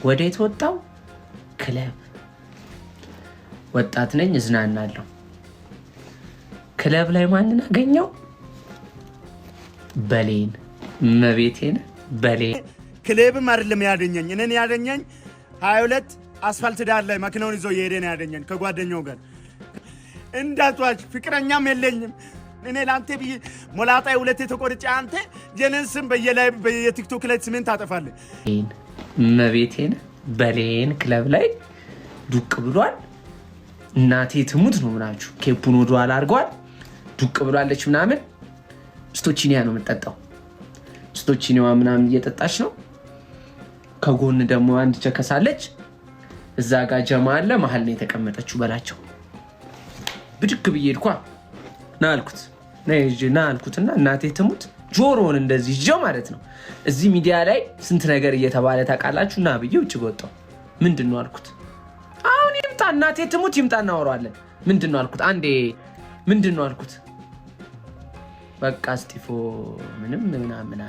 ወዴት ወጣው? ክለብ። ወጣት ነኝ እዝናናለሁ። ክለብ ላይ ማንን አገኘው? በሌን። መቤቴን በሌን። ክለብም አይደለም ያደኘኝ፣ እኔን ያደኘኝ 22 አስፋልት ዳር ላይ መኪናውን ይዞ እየሄደ ነው ያደኘኝ ከጓደኛው ጋር። እንዳትዋሽ፣ ፍቅረኛም የለኝም እኔ ለአንተ ብዬ ሞላጣ ሁለቴ ተቆርጬ አንተ የኔን ስም በየቲክቶክ ላይ ስሜን ታጠፋለህ። መቤቴን በሌን ክለብ ላይ ዱቅ ብሏል። እናቴ ትሙት ነው ምናችሁ። ኬፑን ወደ ኋላ አድርገዋል። ዱቅ ብሏለች ምናምን። ስቶቺኒያ ነው የምጠጣው። ስቶቺኒዋ ምናምን እየጠጣች ነው። ከጎን ደግሞ አንድ ቸከሳለች። እዛ ጋር ጀማ አለ። መሀል ነው የተቀመጠችው በላቸው። ብድግ ብዬ ሄድኳ። ና አልኩት ና አልኩትና እናቴ ትሙት ጆሮውን እንደዚህ ይዤው ማለት ነው። እዚህ ሚዲያ ላይ ስንት ነገር እየተባለ ታውቃላችሁ። ና ብዬ ውጭ ወጣሁ። ምንድን ነው አልኩት። አሁን ይምጣ እናቴ ትሙት ይምጣ እናወራዋለን። ምንድን ነው አልኩት። አንዴ ምንድን ነው አልኩት። በቃ እስጢፎ ምንም ምናምን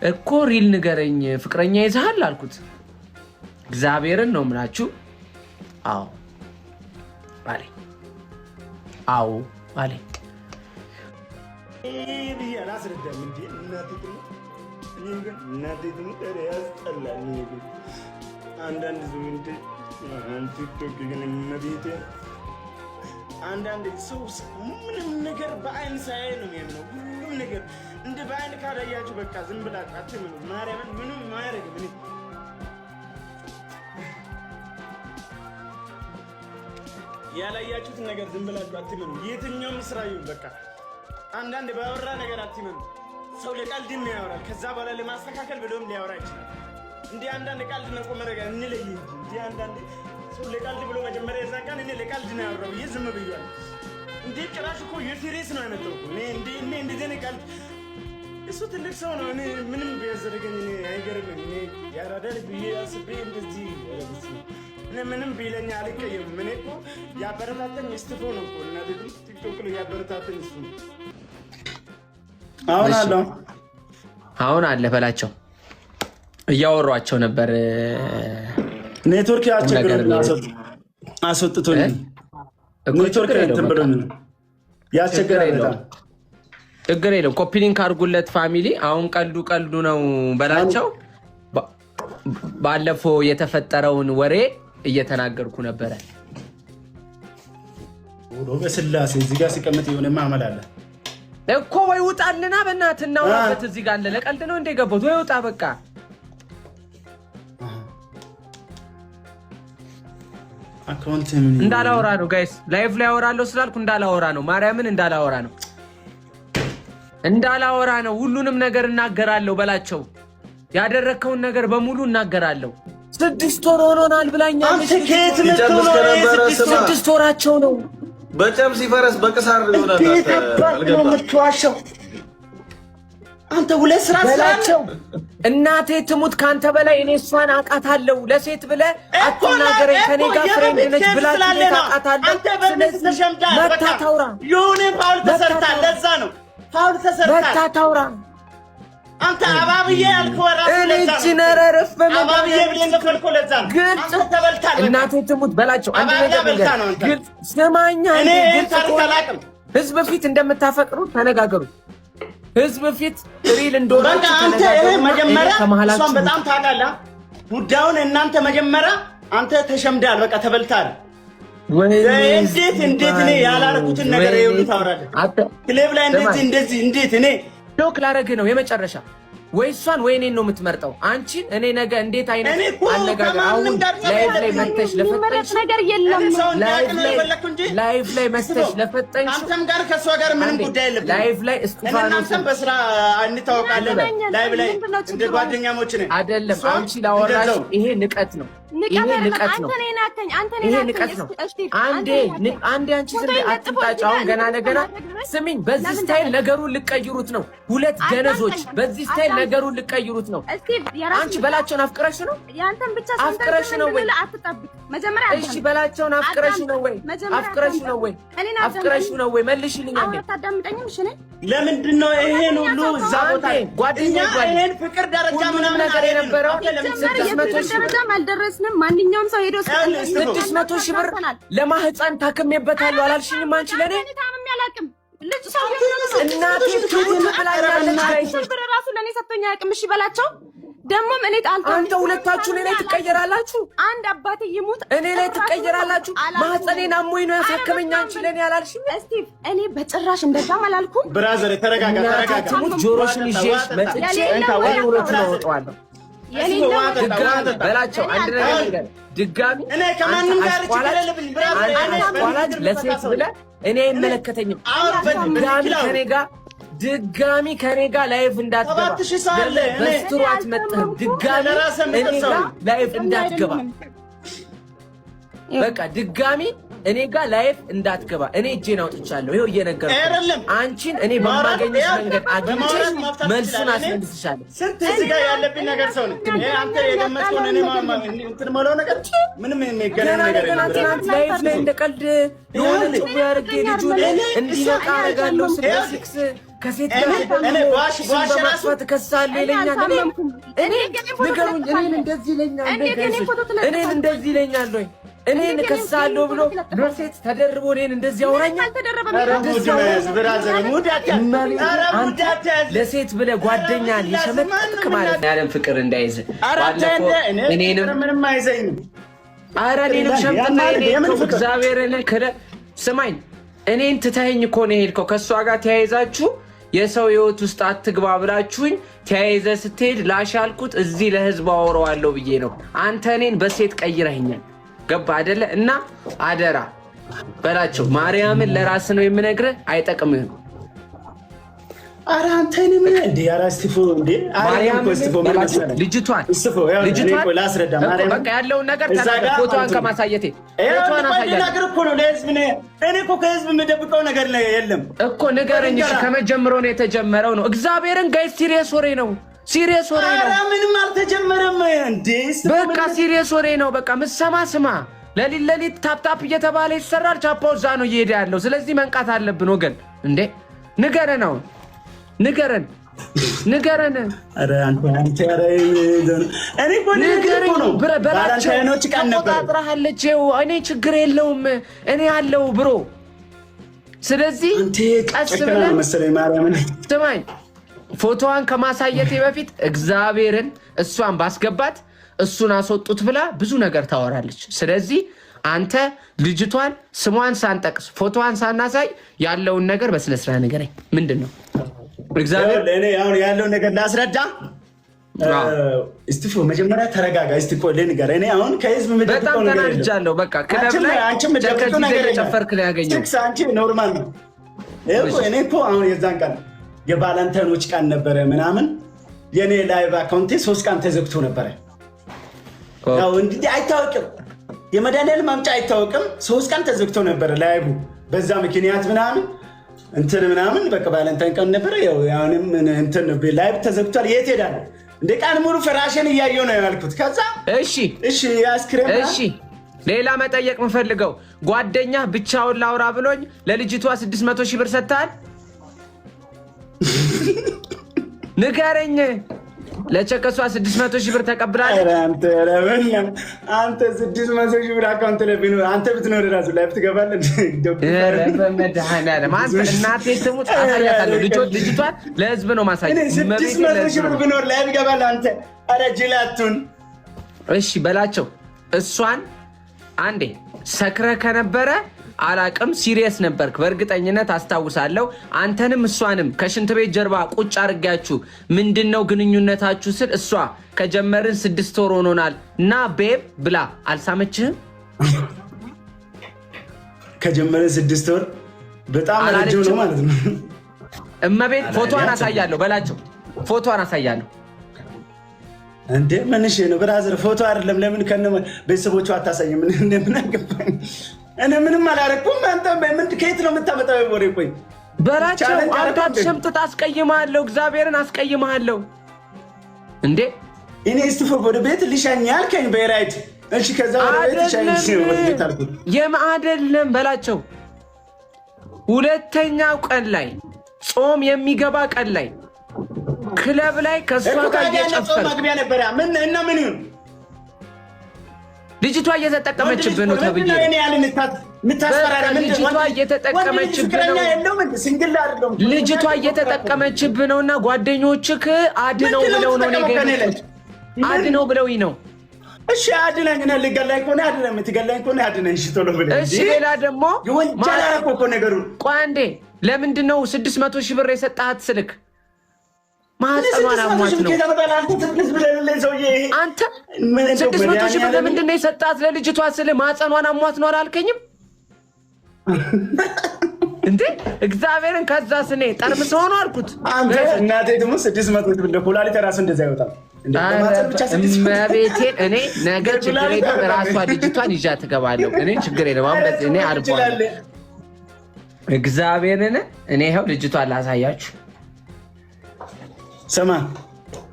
እኮ ሪል ንገረኝ፣ ፍቅረኛ ይዘሃል አልኩት። እግዚአብሔርን ነው ምላችሁ። አዎ አለኝ። አዎ አለኝ። አንዳንድ ሰው ምንም ነገር በአይን ሳያይ ነው የሚያምነው። ሁሉም ነገር እንደ በአይን ካላያችሁ በቃ ዝም ብላችሁ አትምኑ። ማርያምን ምንም ማያደርግ ምን ያላያችሁትን ነገር ዝም ብላችሁ አትምኑ። የትኛውም ስራ ይሁን በቃ አንዳንድ ባወራ ነገር አትምኑ። ሰው ለቀልድም ያወራል፣ ከዛ በኋላ ለማስተካከል ብሎም ሊያወራ ይችላል። እንደ አንዳንድ ቀልድ ነው ቆመ ነገር እንለይ እንጂ እንደ አንዳንድ ሰው ለቀልድ ብሎ መጀመሪያ የዛ ቀን እኔ ለቀልድ ነው ያወራው ብዬ ዝም ብያለሁ። እንዴ ጭራሽ እኮ የሲሪየስ ነው ያመጣው እኔ እንደዚህ ነው ቀልድ። እሱ ትልቅ ሰው ነው። እኔ ምንም ቢያዘርገኝ እኔ አይገርምም። እኔ ያራዳል ብዬ አስቤ እንደዚህ እኔ ምንም ቢለኛ አልቀየምም። እኔ እኮ ያበረታተኝ እስጢፎ ነው እኮ እና ቲክቶክ ላይ ያበረታተኝ እሱ ነው። አሁን አለ በላቸው። እያወሯቸው ነበር። ኔትወርክ ያስቸግረን አስወጥቶኝ ኔትወርክ እንትን ብሎኝ ያስቸግረን። ችግር የለም። ኮፒ ሊንክ አድርጉለት ፋሚሊ። አሁን ቀልዱ ነው በላቸው። ባለፈው የተፈጠረውን ወሬ እየተናገርኩ ነበረ በስላሴ። እዚህ ጋር ሲቀመጥ የሆነ ማመል አለ እኮ። ወይ ውጣልና በእናትህ እናውራበት። እዚህ ጋር አለ። ለቀልድ ነው እንደ ገባሁት። ወይ ውጣ በቃ። እንዳላወራ ነው ጋይስ። ላይቭ ላይ አወራለሁ ስላልኩ እንዳላወራ ነው። ማርያምን እንዳላወራ ነው። ሁሉንም ነገር እናገራለሁ በላቸው። ያደረከውን ነገር በሙሉ እናገራለሁ። 6 ወር ሆኖናል ብላኛለች። 6 ወራቸው ነው። በጨም ሲፈረስ በቅሳር ይሆናል። የምትዋሸው አንተ ሁለት ስራ ስላቸው እናቴ ትሙት ካንተ በላይ እኔ እሷን አውቃታለሁ። ለሴት ብለህ አትናገረኝ። ከኔ ጋር ፍሬንድ ነች ብላ ታውቃታለህ። አንተ በእነዚህ ተሸምዳል። በቃ ታውራ የሆነ ፋውል ተሰርታል። ለዛ ነው ፋውል ተሰርታል። ታውራ አንተ አባብዬ ያልከው ራስ ለዛ ነው። ነረረፍ አባብዬ ብለህ እንደፈልከው ለዛ ነው። ግልጽ ተበልታል። እናቴ ትሙት በላቸው። አንድ ነገር ግልጽ ስማኛ። እኔ ታሪክ አላውቅም። ህዝብ ፊት እንደምታፈቅሩ ተነጋገሩ። ህዝብ ፊት ሪል እንደሆነ አንተ መጀመሪያ እሷን በጣም ታውቃለህ ጉዳዩን። እናንተ መጀመሪያ አንተ ተሸምዳል። በቃ ተበልታል። እንዴት እኔ ያላረኩትን ነገር ይሁን ታወራለህ። ክለብ ላይ እንደዚህ እንዴት እኔ ዶክ ላረግ ነው የመጨረሻ። ወይ እሷን ወይ እኔን ነው የምትመርጠው? አንቺን እኔ ነገ እንዴት አይነት አነጋገር አሁን ላይቭ ላይ መተሽ ለፈጠንሽ ነገር የለም። ላይቭ ላይ መተሽ ለፈጠንሽ አንተም ጋር ከሷ ጋር ምንም ጉዳይ የለም። ላይቭ ላይ እስጢፋኖስ በስራ እንታወቃለን። ላይቭ ላይ እንደ ጓደኛሞች ነን አይደለም። አንቺ ላወራሽ ይሄ ንቀት ነው። ይሄ ንቀት ነው። ይሄ ንቀት ነው። አንዴ አንቺ ዝም አትጣጭ። አሁን ገና ለገና ስሚኝ። በዚህ ስታይል ነገሩን ልቀይሩት ነው። ሁለት ገነዞች በዚህ ስታይል ነገሩን ልቀይሩት ነው። አንቺ በላቸውን አፍቅረሽ ነው? ያንተን ብቻ አፍቅረሽ ነው ወይ? አትጠብቅ መጀመሪያ። እሺ በላቸውን አፍቅረሽ ነው ወይ? አፍቅረሽ ነው ወይ? አፍቅረሽ ነው ወይ? መልሽልኝ። አንዴ አታዳምጠኝም? እሺ ነኝ። ለምንድን ነው ይሄን ሁሉ እዛ ቦታ ጓደኛ ይሄን ፍቅር ደረጃ ምናምን ነገር የነበረው 600 ሺህ ደረጃ አልደረስንም። ማንኛውም ሰው ሄዶ 600 ሺህ ብር ለማህፀን ታክሜበታለሁ አላልሽኝም አንቺ ለኔ? ታምም ያላቅም ልጅ ሰው እናቴ ትሙት ብላኛለች። ብር ራሱ ለኔ ሰጥቶኛ ያቅም። እሺ በላቸው ደግሞ እኔ ጣልታ አንተ ሁለታችሁ እኔ ላይ ትቀየራላችሁ። አንድ አባቴ ይሙት እኔ ላይ ትቀየራላችሁ። ማህፀኔን አሞኝ ነው ያሳከመኝ አንቺ ለኔ አላልሽኝ? ስቲቭ እኔ በጭራሽ እንደዛም አላልኩም። ብራዘር ተረጋጋ ተረጋጋ። ትሙት ጆሮሽን ይዤሽ መጥቼ እኔ ሁለቱ ነው ወጣዋለሁ። በላቸው አንድ ነገር ድጋሚ እኔ ከማንም ጋር ችግር የለብኝ። ብራዘር ለሴት ብለህ እኔ አይመለከተኝም። ድጋሚ ከኔ ጋር ላይፍ እንዳትገባ በስትሩ አትመጥህም። ድጋሚ እኔ ጋር ላይፍ እንዳትገባ በቃ ድጋሚ እኔ ጋር ላይፍ እንዳትገባ። እኔ እጄን አውጥቻለሁ። ይኸው እየነገርኩህ አንቺን እኔ በማገኘሽ መንገድ አግኝቼሽ መልሱን አስመልስሻለሁ። ስንት እዚህ ጋር ያለብኝ ነገር ሰው ነው። አንተ የገመትከውን እኔ እንትን የምለው ነገር ምንም የሚገናኝ ነገር የለም። ላይፍ ላይ እንደ ቀልድ የሆነ ጭቡ ያድርጌ ልጁን እንዲነቃ አደርጋለሁ። ስለ ከሴት ጋር እኔ ባሽ በማጥፋት እከሳለሁ ይለኛል። እኔ ንገሩኝ፣ እኔን እንደዚህ ይለኛል። እኔን እንደዚህ ይለኛል ወይ እኔን እከሳለሁ ብሎ በሴት ተደርቦ እኔን እንደዚህ ያወራኛል። ለሴት ብለህ ጓደኛን የሸመጥክ ማለት ነው። ያለም ፍቅር እንዳይዝ ምንም አይዘኝም። ኧረ እኔንም ሸምጥና እግዚአብሔርን ስማኝ፣ እኔን ትተኸኝ እኮ ነው የሄድከው። ከእሷ ጋር ተያይዛችሁ የሰው ህይወት ውስጥ አትግባ ብላችሁኝ ተያይዘ ስትሄድ ላሽ ያልኩት እዚህ ለህዝብ አወራዋለሁ ብዬ ነው። አንተ እኔን በሴት ቀይረኸኛል። ገባ አይደለ? እና አደራ በላቸው ማርያምን ለራስ ነው የምነግርህ፣ አይጠቅምህም። ኧረ አንተ እኔ ምን እንዴ አራስቲፎ እንዴ ልጅቷን ላስረዳ በቃ ያለውን ነገር ፎቶዋን ከማሳየቴ ፎቶዋን ነገር እኮ ነው ለህዝብ ነው። እኔ እኮ ከህዝብ የምደብቀው ነገር የለም እኮ ንገረኝ። እሺ ከመጀመሩ ነው የተጀመረው ነው። እግዚአብሔርን ጋይስ ሲሪየስ ወሬ ነው። ሲሪየስ ወሬ ነው። ኧረ ምንም አልተጀመረም እንዴ በቃ ሲሪየስ ወሬ ነው። በቃ ምሰማ ስማ። ለሊት ታፕታፕ እየተባለ ይሰራል። ቻፓው እዛ ነው እየሄደ ያለው። ስለዚህ መንቃት አለብን ወገን። እንዴ ንገረን ነው ንገረን። ኧረ አንተ ኧረ እኔ እኮ ነው በላቸው ተቆጣጥራለች። እኔ ችግር የለውም እኔ ያለው ብሮ። ስለዚህ ቀስ ብለን ስማኝ፣ ፎቶዋን ከማሳየቴ በፊት እግዚአብሔርን እሷን ባስገባት እሱን አስወጡት ብላ ብዙ ነገር ታወራለች። ስለዚህ አንተ ልጅቷን ስሟን ሳንጠቅስ ፎቶዋን ሳናሳይ ያለውን ነገር በስነስርዓት ንገረኝ። ምንድን ነው እግዚአብሔር ለኔ አሁን ያለው ነገር ላስረዳ። እስቲፎ መጀመሪያ ተረጋጋ። እስቲፎ ለንገር እኔ አሁን ከህዝብ በጣም ተናድጃለሁ። በቃ ክለብ ላይ አንቺም ደከዚህ ነገር ጨፈርክ ላይ ያገኘው አንቺ ኖርማል ነው እኮ። እኔ እኮ አሁን የዛን ቀን የቫለንታይኖች ቀን ነበረ ምናምን የኔ ላይቭ አካውንቴ 3 ቀን ተዘግቶ ነበረ። ያው እንግዲህ አይታወቅም፣ የመድኃኒዓለም ማምጫ አይታወቅም። 3 ቀን ተዘግቶ ነበረ ላይቭ። በዛ ምክንያት ምናምን እንትን ምናምን በቃ ቫለንታይን ቀን ነበረ። ያው አሁንም እንትን ላይቭ ተዘግቷል። የት ሄዳለሁ እንደ ቀን ሙሉ ፍራሽን እያየሁ ነው ያልኩት። ከዛ እሺ ያስክሬም እሺ ሌላ መጠየቅ የምፈልገው ጓደኛ ብቻውን ላውራ ብሎኝ ለልጅቷ 600 ሺህ ብር ሰጥተሃል? ንገረኝ። ለቸከሷ 600 ሺህ ብር ተቀብላለች? አንተ 600 ሺህ ብር አካውንት ላይ ቢኖር አንተ ብትኖር እራሱ ላይፍ ትገባለህ። በመድኃኒዓለም አንተ እናቴ ትሙት አሳያታለሁ። ልጅቷን ለህዝብ ነው ማሳየት። 600 ሺህ ብር ቢኖር ላይፍ ይገባል። አንተ ኧረ ጅላቱን እሺ በላቸው። እሷን አንዴ ሰክረ ከነበረ አላቅም፣ ሲሪየስ ነበርክ በእርግጠኝነት አስታውሳለሁ። አንተንም እሷንም ከሽንት ቤት ጀርባ ቁጭ አድርጋችሁ ምንድነው ግንኙነታችሁ ስል እሷ ከጀመርን 6 ወር ሆኖናል እና ቤብ ብላ አልሳመችህም? ከጀመርን 6 ወር በጣም ረጅም ነው ማለት ነው። እመቤት ፎቶዋን አሳያለሁ በላቸው። ፎቶዋን አሳያለሁ። እንዴ ምንሽ ነው ብራዘር? ፎቶ አይደለም ለምን ከነ ቤተሰቦቿ አታሳይም? ምን አገባኝ እኔ ምንም አላረኩም። አንተ ምን ከየት ነው የምታመጣው ወሬ? ቆይ በላቸው። አባት ሸምጥጥ አስቀይማለሁ፣ እግዚአብሔርን አስቀይማለሁ። እንዴ እኔ እስቲፎ ወደ ቤት ልሻኝ ያልከኝ በራይት እሺ፣ ከዛ ወደ ቤት ልሻኝ ወደ ቤት አልኩት። አይደለም በላቸው። ሁለተኛው ቀን ላይ ጾም የሚገባ ቀን ላይ ክለብ ላይ ከእሷ ጋር እየጨፈርክ መግቢያ ነበር። ምን እና ምን ይሁን ልጅቷ እየተጠቀመችብህ ነው ተብዬ ልጅቷ እየተጠቀመችብህ ነው እና ጓደኞችህ አድነው ብለው ነው አድነው ብለውኝ ነው። እሺ አድነኝ እና ልገላኝ ከሆነ አድነኝ፣ የምትገላኝ ከሆነ አድነኝ። እሺ ቶሎ ብለህ እሺ። ሌላ ደግሞ እኮ ነገሩን ቆይ አንዴ፣ ለምንድን ነው 600 ሺህ ብር የሰጣሃት ስልክ? ማህፀኗን አሟት ነው አንተ 600 ሺህ ብር ለምንድን ነው የሰጣት ለልጅቷ? ስለ ማህፀኗን አሟት ነው አላልከኝም እንዴ? እግዚአብሔርን ከዛ ስኔ ጠርምስ ሆኖ አልኩት። አንተ እናቴ ደግሞ 600 ሺህ ብር ለኩላሊት ራሱ እንደዛ ይወጣል። እመቤቴን እኔ ነገ ችግር የለም ራሷ ልጅቷን ይዣ ትገባለሁ። እኔ ችግር የለም አሁን በዚህ እኔ አርቧለሁ። እግዚአብሔርን እኔ ይኸው ልጅቷን ላሳያችሁ። ስማ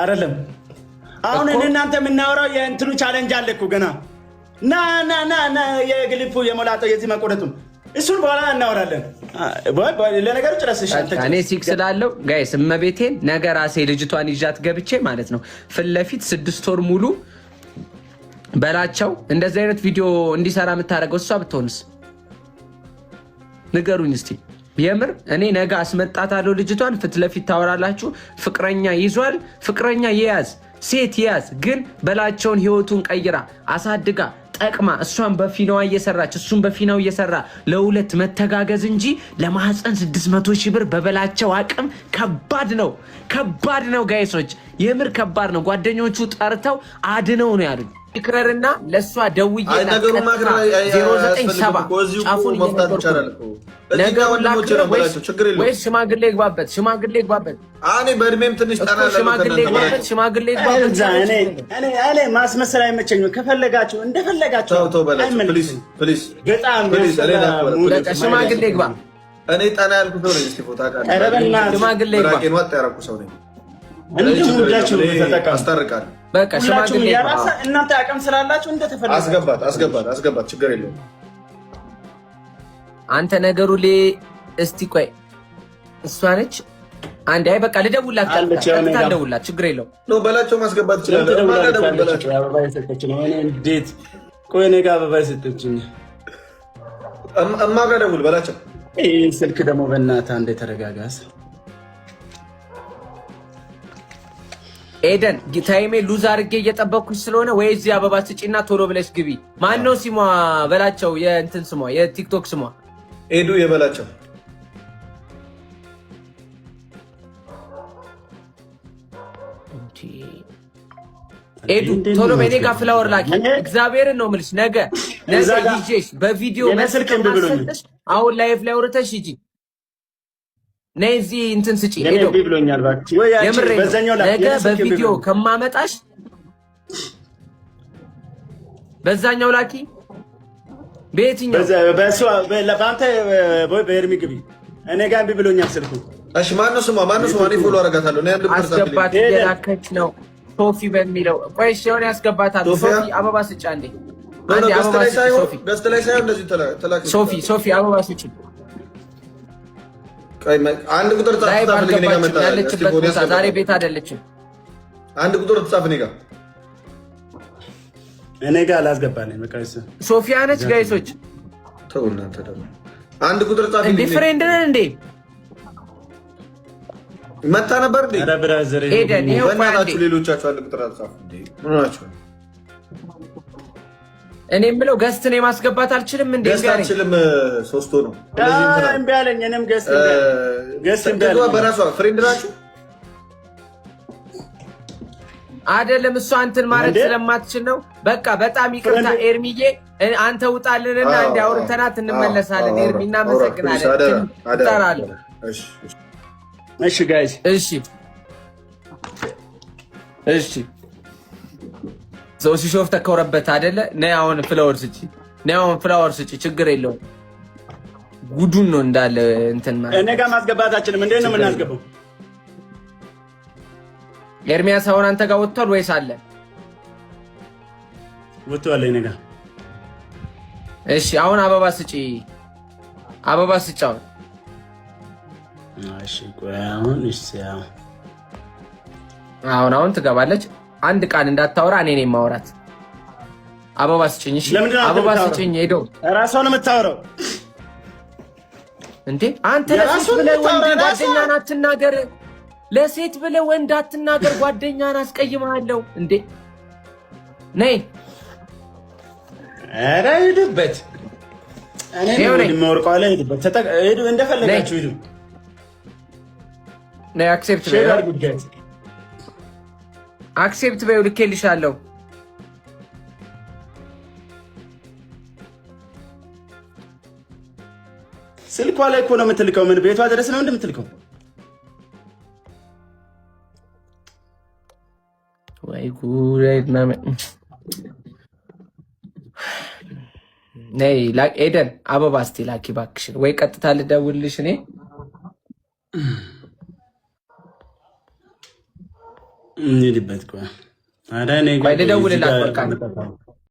አይደለም አሁን እናንተ የምናወራው የእንትኑ ቻሌንጅ አለ እኮ ገና ና የግልፉ የሞላጠው የዚህ መቆረጡን እሱን በኋላ እናወራለን። ለነገሩ ጭረስሽ እኔ ሲክስ ስላለው ጋይስ እመቤቴን ነገ ራሴ ልጅቷን ይዣት ገብቼ ማለት ነው ፊት ለፊት 6 ወር ሙሉ በላቸው እንደዚህ አይነት ቪዲዮ እንዲሰራ የምታደርገው እሷ ብትሆንስ ንገሩኝ እስቲ። የምር እኔ ነገ አስመጣታለሁ ልጅቷን። ፊት ለፊት ታወራላችሁ። ፍቅረኛ ይዟል፣ ፍቅረኛ ይያዝ፣ ሴት ይያዝ። ግን በላቸውን ህይወቱን ቀይራ አሳድጋ ጠቅማ እሷን በፊናዋ እየሰራች እሱን በፊናው እየሰራ ለሁለት መተጋገዝ እንጂ ለማህፀን 600 ሺህ ብር በበላቸው አቅም ከባድ ነው፣ ከባድ ነው ጋይሶች፣ የምር ከባድ ነው። ጓደኞቹ ጠርተው አድነው ነው ያሉኝ። ይክረርና ለእሷ ደውዬ 097 ጫፉን ወይስ ሽማግሌ ይግባበት፣ ሽማግሌ ይግባበት። እኔ በእድሜም ትንሽ ሽማግሌ ይግባበት። እኔ ማስመሰል አይመቸኝም። ከፈለጋችሁ እንደፈለጋችሁ ሽማግሌ ይግባ። እኔ ጠና ያልኩት ነው። እስቲ ፎቶ ሽማግሌ ይግባ። አስታርቃለሁ። በቃ ሽማግሌ እናንተ አቅም ስላላችሁ እንደተፈለገ አስገባት፣ ችግር የለውም። አንተ ነገሩ እስቲ ቆይ እሷ ነች አንዴ። አይ በቃ ልደውላት፣ ልደውላት፣ ችግር የለውም ነው በላቸው። ማስገባት ይችላል። እንዴት ቆይ እኔ ጋር አበባ የሰጠችኝ እማ ጋር ደውል በላቸው። ስልክ ደግሞ በእናትህ አንዴ ተረጋጋስ። ኤደን ታይሜ ሉዝ አድርጌ እየጠበኩሽ ስለሆነ ወይ እዚህ አበባ ስጪና ቶሎ ብለሽ ግቢ። ማነው ስሟ በላቸው? የእንትን ስሟ የቲክቶክ ስሟ ኤዱ የበላቸው። ኤዱ ቶሎ በኔ ጋር ፍላወር ላኪ። እግዚአብሔርን ነው የምልሽ። ነገ ይዤሽ በቪዲዮ መስልሽ አሁን ላይፍ ላይ አውርተሽ ሂጂ። ነይ እዚህ እንትን ስጪ። ሄዶ ብሎኛል ባክሽ። የምሬ ነገ በቪዲዮ ከማመጣሽ በዛኛው ላኪ። በየትኛው በአንተ በኤርሚ ግቢ። እኔ ጋር እምቢ ብሎኛል ስልኩ። እሺ ማነው ስሟ? እኔ ፎሎ አደርጋታለሁ። አስገባት እየላከች ነው ሶፊ በሚለው። ቆይ እሺ የሆነ ያስገባታል። ሶፊ አበባ ስጪ አንዴ። አንዴ አበባ ስጪ ሶፊ። ገስት ላይ ሳይሆን እንደዚህ ተላክ። ሶፊ አበባ ስጪ። አንድ ቁጥር ያለችበት ቦታ ዛሬ ቤት አይደለችም። አንድ ቁጥር ተጻፍ እኔ ጋር አላስገባልኝ። በቃ ሶፊያ ነች ጋይሶች። ተው እናንተ ደግሞ አንድ ቁጥር ጻፍ። እንዴ ፍሬንድ ነን እንዴ? መታ ነበር እንዴ? አረ ብራዘር ሄደን ይሄው በእናታችሁ ሌሎቻችሁ አንድ ቁጥር ጻፍ እንዴ? ምን ሆናችሁ? እኔ የምለው ገስት ነው ማስገባት አልችልም እንዴ? ገስት አልችልም። 3 ነው እምቢ አለኝ። እኔም ገስት እምቢ አለኝ። በራሷ ፍሬንድ ናችሁ አይደለም? እሷ እንትን ማለት ስለማትችል ነው። በቃ በጣም ይቅርታ ኤርሚዬ፣ አንተ ውጣልንና እንደ አውርተናት እንመለሳለን። ኤርሚ እናመሰግናለን። እጠራለሁ። እሺ ጋይስ፣ እሺ ሰው ሲሾፍ ተከውረበት አይደለ? ነይ አሁን ፍላወር ስጪ፣ ችግር የለውም። ጉዱን ነው እንዳለ እንትን ማለት እኔ ጋር ማስገባታችንም እንዴት ነው የምናስገባው? ኤርሚያስ አሁን አንተ ጋር ወጥቷል ወይስ አለ? ወጥቷል እኔ ጋር። እሺ አሁን አበባ ስጪ፣ አበባ ስጪ አሁን። እሺ ቆይ አሁን እሺ አሁን ትገባለች። አንድ ቃል እንዳታወራ እኔ ነኝ የማወራት። አበባ ስጭኝ። እሺ አበባ ስጭኝ። ሄዶ ራሷን የምታወራው እንዴ አንተ ለሴት ብለህ ወንድ ጓደኛን አትናገር። ለሴት ብለህ ወንድ አትናገር። ጓደኛን አስቀይማለሁ እንዴ? ነይ ኧረ ሂድበት። እኔ ነው የምወርቀው ላይ ሂድበት። ሂዱ እንደፈለጋችሁ ሂዱ። ነይ አክሴፕት በይው። አክሴፕት በይው። ልኬልሻለሁ። ስልኳ ላይ እኮ ነው የምትልከው። ምን ቤቷ ድረስ ነው እንደምትልከው? ወይ ጉድ! ነይ ኤደን አበባ እስቲ ላኪ እባክሽን። ወይ ቀጥታ ልደውልልሽ እኔ እንሂድበት። ቆይ ልደውልላት በቃ